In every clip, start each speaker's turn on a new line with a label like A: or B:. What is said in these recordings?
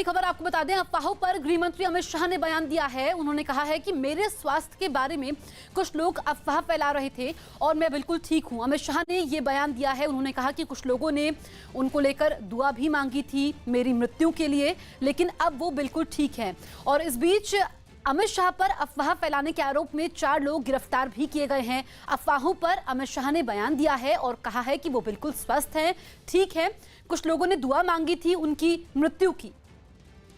A: बड़ी खबर आपको बता दें, अफवाहों पर गृह मंत्री अमित शाह ने बयान दिया है। उन्होंने कहा है कि मेरे स्वास्थ्य के बारे में कुछ लोग अफवाह फैला रहे थे और मैं बिल्कुल ठीक हूं। अमित शाह ने ये बयान दिया है। उन्होंने कहा कि कुछ लोगों ने उनको लेकर दुआ भी मांगी थी मेरी मृत्यु के लिए, लेकिन अब वो बिल्कुल ठीक हैं। और इस बीच अमित शाह पर अफवाह फैलाने के आरोप में 4 लोग गिरफ्तार भी किए गए हैं। अफवाहों पर अमित शाह ने बयान दिया है और कहा है कि वो बिल्कुल स्वस्थ हैं, ठीक हैं। कुछ लोगों ने दुआ मांगी थी उनकी मृत्यु की,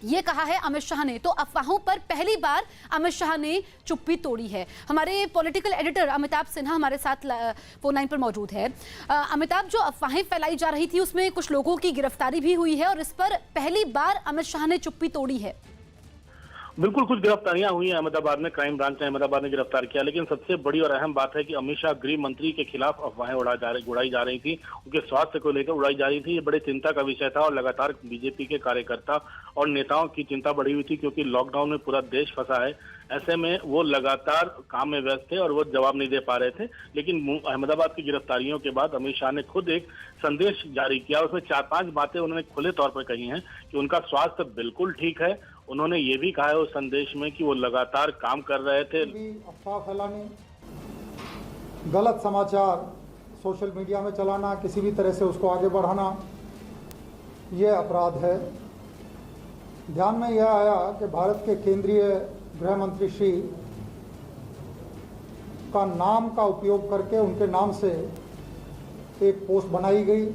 A: ये कहा है अमित शाह ने। तो अफवाहों पर पहली बार अमित शाह ने चुप्पी तोड़ी है। हमारे पॉलिटिकल एडिटर अमिताभ सिन्हा हमारे साथ फोन लाइन पर मौजूद है। अमिताभ, जो अफवाहें फैलाई जा रही थी उसमें कुछ लोगों की गिरफ्तारी भी हुई है और इस पर पहली बार अमित शाह ने चुप्पी तोड़ी है।
B: बिल्कुल, कुछ गिरफ्तारियां हुई हैं अहमदाबाद में, क्राइम ब्रांच ने अहमदाबाद ने गिरफ्तार किया। लेकिन सबसे बड़ी और अहम बात है कि अमित शाह गृह मंत्री के खिलाफ अफवाहें उड़ाई जा रही थी, उनके स्वास्थ्य को लेकर उड़ाई जा रही थी। ये बड़े चिंता का विषय था और लगातार बीजेपी के कार्यकर्ता और नेताओं की चिंता बढ़ी हुई थी, क्योंकि लॉकडाउन में पूरा देश फंसा है। ऐसे में वो लगातार काम में व्यस्त थे और वो जवाब नहीं दे पा रहे थे। लेकिन अहमदाबाद की गिरफ्तारियों के बाद अमित शाह ने खुद एक संदेश जारी किया। उसमें 4-5 बातें उन्होंने खुले तौर पर कही हैं कि उनका स्वास्थ्य बिल्कुल ठीक है। उन्होंने ये भी कहा है उस संदेश में कि वो लगातार काम कर रहे थे।
C: अफवाह फैलाने, गलत समाचार सोशल मीडिया में चलाना, किसी भी तरह से उसको आगे बढ़ाना, ये अपराध है। ध्यान में यह आया कि भारत के केंद्रीय गृह मंत्री श्री का नाम का उपयोग करके उनके नाम से एक पोस्ट बनाई गई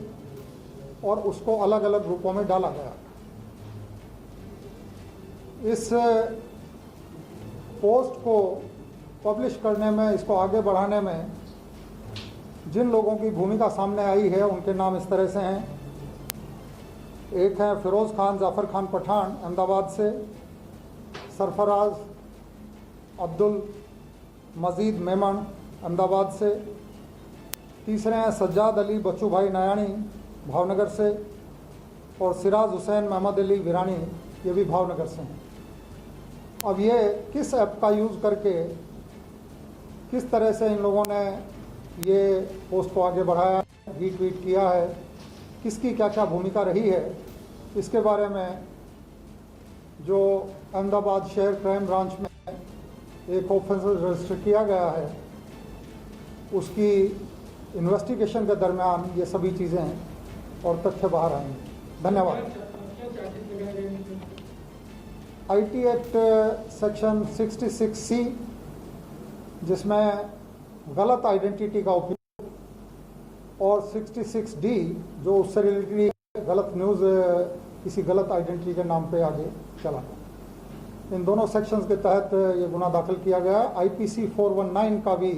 C: और उसको अलग अलग रूपों में डाला गया। इस पोस्ट को पब्लिश करने में, इसको आगे बढ़ाने में जिन लोगों की भूमिका सामने आई है उनके नाम इस तरह से हैं। एक है फिरोज खान जाफर खान पठान अहमदाबाद से, सरफराज अब्दुल मजीद मेमन अहमदाबाद से, तीसरे हैं सज्जाद अली बच्चू भाई नयानी भावनगर से, और सिराज हुसैन मोहम्मद अली विरानी, ये भी भावनगर से हैं। अब ये किस ऐप का यूज़ करके किस तरह से इन लोगों ने ये पोस्ट को आगे बढ़ाया, रीट्वीट किया है, किसकी क्या क्या भूमिका रही है, इसके बारे में जो अहमदाबाद शहर क्राइम ब्रांच में एक ऑफेंस रजिस्टर किया गया है, उसकी इन्वेस्टिगेशन के दरमियान ये सभी चीज़ें और तथ्य बाहर आएंगे। धन्यवाद। IT एक्ट सेक्शन 66C, जिसमें गलत आइडेंटिटी का उपयोग, और 66D जो उससे रिलेटेड गलत न्यूज़ किसी गलत आइडेंटिटी के नाम पे आगे चला गया, इन दोनों सेक्शंस के तहत ये गुना दाखिल किया गया। IPC 419 का भी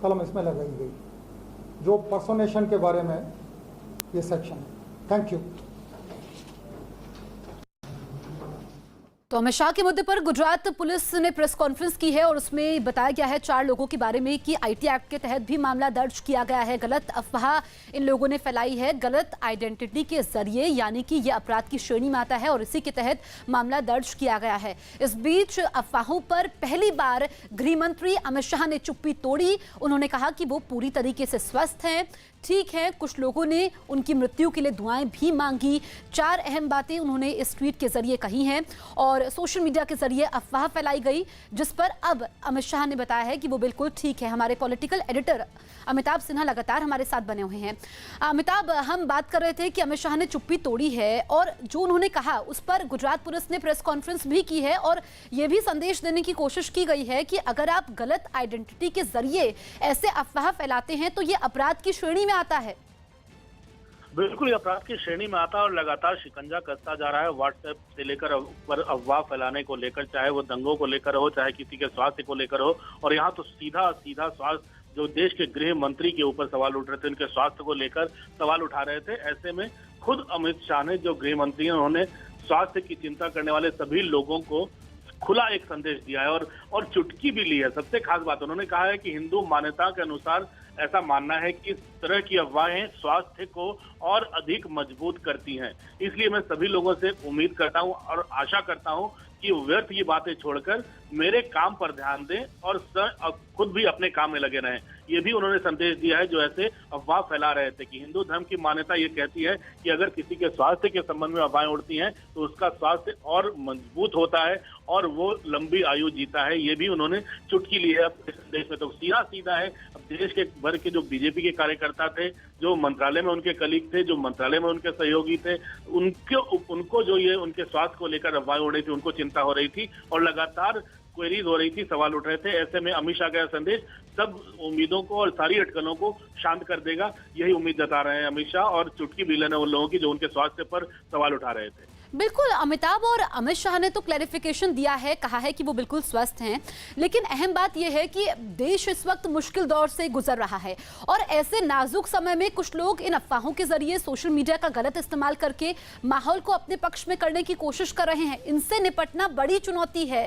C: कलम इसमें लगाई गई, जो पर्सोनेशन के बारे में ये सेक्शन है। Thank you.
A: तो अमित शाह के मुद्दे पर गुजरात पुलिस ने प्रेस कॉन्फ्रेंस की है और उसमें बताया गया है 4 लोगों के बारे में कि IT एक्ट के तहत भी मामला दर्ज किया गया है। गलत अफवाह इन लोगों ने फैलाई है गलत आइडेंटिटी के जरिए, यानी कि ये अपराध की श्रेणी में आता है और इसी के तहत मामला दर्ज किया गया है। इस बीच अफवाहों पर पहली बार गृह मंत्री अमित शाह ने चुप्पी तोड़ी। उन्होंने कहा कि वो पूरी तरीके से स्वस्थ हैं, ठीक है। कुछ लोगों ने उनकी मृत्यु के लिए दुआएं भी मांगी। 4 अहम बातें उन्होंने इस ट्वीट के जरिए कही हैं और सोशल मीडिया के जरिए अफवाह फैलाई गई, जिस पर अब अमित शाह ने बताया है कि वो बिल्कुल ठीक है। हमारे पॉलिटिकल एडिटर अमिताभ सिन्हा लगातार हमारे साथ बने हुए हैं। अमिताभ, हम बात कर रहे थे कि अमित शाह ने चुप्पी तोड़ी है और जो उन्होंने कहा उस पर गुजरात पुलिस ने प्रेस कॉन्फ्रेंस भी की है और ये भी संदेश देने की कोशिश की गई है कि अगर आप गलत आइडेंटिटी के जरिए ऐसे अफवाह फैलाते हैं तो ये अपराध की श्रेणी में आता है।
B: बिल्कुल, अपराध की श्रेणी में आता है और लगातार शिकंजा कसता जा रहा है। व्हाट्सएप से लेकर पर अफवाह फैलाने को लेकर, चाहे वो दंगों को लेकर हो, चाहे किसी के स्वास्थ्य को लेकर हो, और यहाँ तो सीधा स्वास्थ्य जो देश के गृह मंत्री के ऊपर सवाल उठ रहे थे, उनके स्वास्थ्य को लेकर सवाल उठा रहे थे। ऐसे में खुद अमित शाह ने, जो गृह मंत्री हैं, उन्होंने स्वास्थ्य की चिंता करने वाले सभी लोगों को खुला एक संदेश दिया है और चुटकी भी ली है। सबसे खास बात उन्होंने कहा है कि हिंदू मान्यता के अनुसार ऐसा मानना है कि इस तरह की अफवाहें स्वास्थ्य को और अधिक मजबूत करती हैं। इसलिए मैं सभी लोगों से उम्मीद करता हूं और आशा करता हूं कि व्यर्थ की बातें छोड़कर मेरे काम पर ध्यान दें और खुद भी अपने काम में लगे रहें। ये भी उन्होंने संदेश दिया है जो ऐसे अफवाह फैला रहे थे कि हिंदू धर्म की मान्यता ये कहती है कि अगर किसी के स्वास्थ्य के संबंध में अफवाहें उड़ती हैं तो उसका स्वास्थ्य और मजबूत होता है और वो लंबी आयु जीता है। ये भी उन्होंने चुटकी ली है अपने संदेश में। तो सीधा सीधा है, अब देश के भर के जो बीजेपी के कार्यकर्ता थे, जो मंत्रालय में उनके कलीग थे, जो मंत्रालय में उनके सहयोगी थे, उनको जो ये उनके स्वास्थ्य को लेकर अफवाहें उड़ रही थी, उनको चिंता हो रही थी और लगातार क्वेरीज हो रही थी, सवाल उठ रहे थे। ऐसे में अमित शाह का संदेश सब उम्मीदों को और सारी अटकलों को शांत कर देगा, यही उम्मीद जता रहे हैं अमित शाह। और चुटकी भी लेना उन लोगों की जो उनके स्वास्थ्य पर सवाल उठा रहे थे।
A: बिल्कुल, अमिताभ और अमित शाह ने तो क्लैरिफिकेशन दिया है, कहा है कि वो बिल्कुल स्वस्थ हैं, लेकिन अहम बात यह है कि देश इस वक्त मुश्किल दौर से गुजर रहा है और ऐसे नाजुक समय में कुछ लोग इन अफवाहों के जरिए सोशल मीडिया का गलत इस्तेमाल करके माहौल को अपने पक्ष में करने की कोशिश कर रहे हैं। इनसे निपटना बड़ी चुनौती है।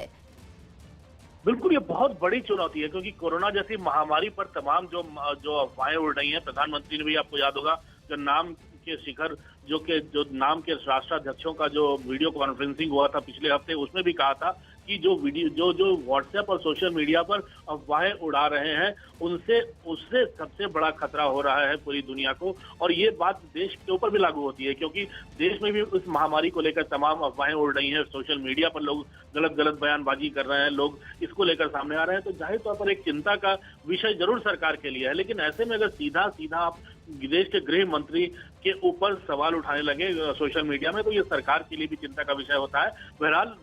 B: बिल्कुल, ये बहुत बड़ी चुनौती है क्योंकि कोरोना जैसी महामारी पर तमाम जो अफवाहें उड़ रही हैं, प्रधानमंत्री ने भी, आपको याद होगा, जो नाम के शिखर जो नाम के राष्ट्राध्यक्षों का जो वीडियो कॉन्फ्रेंसिंग हुआ था पिछले हफ्ते, उसमें भी कहा था कि जो व्हाट्सएप और सोशल मीडिया पर अफवाहें उड़ा रहे हैं उससे सबसे बड़ा खतरा हो रहा है पूरी दुनिया को। और ये बात देश के ऊपर भी लागू होती है क्योंकि देश में भी इस महामारी को लेकर तमाम अफवाहें उड़ रही हैं। सोशल मीडिया पर लोग गलत बयानबाजी कर रहे हैं, लोग इसको लेकर सामने आ रहे हैं। तो जाहिर तौर पर एक चिंता का विषय जरूर सरकार के लिए है, लेकिन ऐसे में अगर सीधा आप देश के गृह मंत्री के ऊपर सवाल उठाने लगे सोशल मीडिया में, तो ये सरकार के लिए भी चिंता का विषय होता है। बहरहाल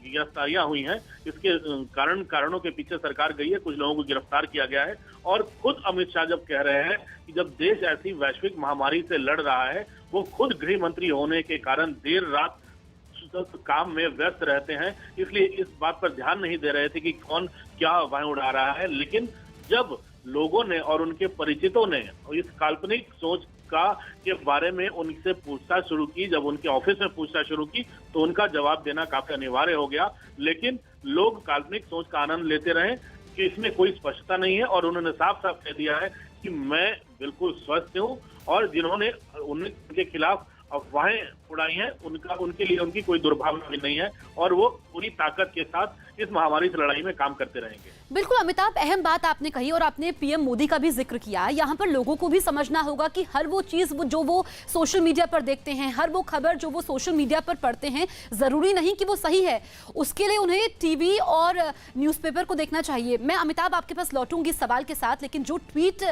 B: गिरफ्तारियां हुई हैं, इसके कारणों के पीछे सरकार गई है, कुछ लोगों को गिरफ्तार किया गया है। और खुद अमित शाह जब कह रहे हैं कि जब देश ऐसी वैश्विक महामारी से लड़ रहा है, वो खुद गृह मंत्री होने के कारण देर रात काम में व्यस्त रहते हैं, इसलिए इस बात पर ध्यान नहीं दे रहे थे कि कौन क्या अफवाहें उड़ा रहा है। लेकिन जब लोगों ने और उनके परिचितों ने इस काल्पनिक सोच के बारे में उनसे पूछताछ शुरू की, जब उनके ऑफिस में पूछताछ शुरू की, तो उनका जवाब देना काफी अनिवार्य हो गया। लेकिन लोग काल्पनिक सोच का आनंद लेते रहे कि इसमें कोई स्पष्टता नहीं है और उन्होंने साफ साफ कह दिया है कि मैं बिल्कुल स्वस्थ हूँ और जिन्होंने उनके खिलाफ अफवाहें उड़ाई हैं उनके लिए उनकी कोई दुर्भावना भी नहीं है और वो पूरी ताकत के साथ इस महामारी से लड़ाई में काम करते रहेंगे।
A: बिल्कुल अमिताभ, अहम बात आपने कही और आपने पीएम मोदी का भी जिक्र किया। यहाँ पर लोगों को भी समझना होगा कि हर वो चीज जो वो सोशल मीडिया पर देखते हैं, हर वो खबर जो वो सोशल मीडिया पर पढ़ते हैं, जरूरी नहीं कि वो सही है। उसके लिए उन्हें टीवी और न्यूज़पेपर को देखना चाहिए। मैं अमिताभ आपके पास लौटूंगी सवाल के साथ, लेकिन जो ट्वीट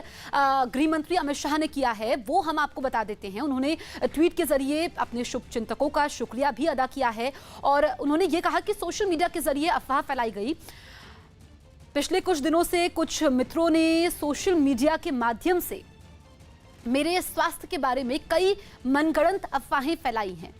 A: गृह मंत्री अमित शाह ने किया है वो हम आपको बता देते हैं। उन्होंने ट्वीट के जरिए अपने शुभचिंतकों का शुक्रिया भी अदा किया है और उन्होंने ये कहा कि सोशल मीडिया के जरिए अफवाह फैलाई गई। पिछले कुछ दिनों से कुछ मित्रों ने सोशल मीडिया के माध्यम से मेरे स्वास्थ्य के बारे में कई मनगढ़ंत अफवाहें फैलाई हैं।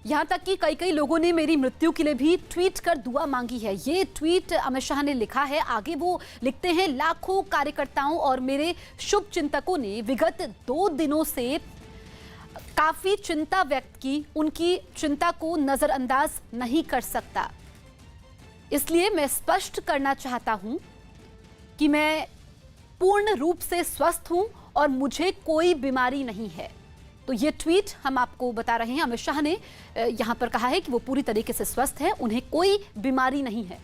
A: यहां तक कि कई लोगों ने मेरी मृत्यु के लिए भी ट्वीट कर दुआ मांगी है। ये ट्वीट अमित शाह ने लिखा है। आगे वो लिखते हैं, लाखों कार्यकर्ताओं और मेरे शुभ चिंतकों ने विगत 2 दिनों से काफी चिंता व्यक्त की। उनकी चिंता को नजरअंदाज नहीं कर सकता, इसलिए मैं स्पष्ट करना चाहता हूं कि मैं पूर्ण रूप से स्वस्थ हूं और मुझे कोई बीमारी नहीं है। तो ये ट्वीट हम आपको बता रहे हैं। अमित शाह ने यहां पर कहा है कि वो पूरी तरीके से स्वस्थ है, उन्हें कोई बीमारी नहीं है।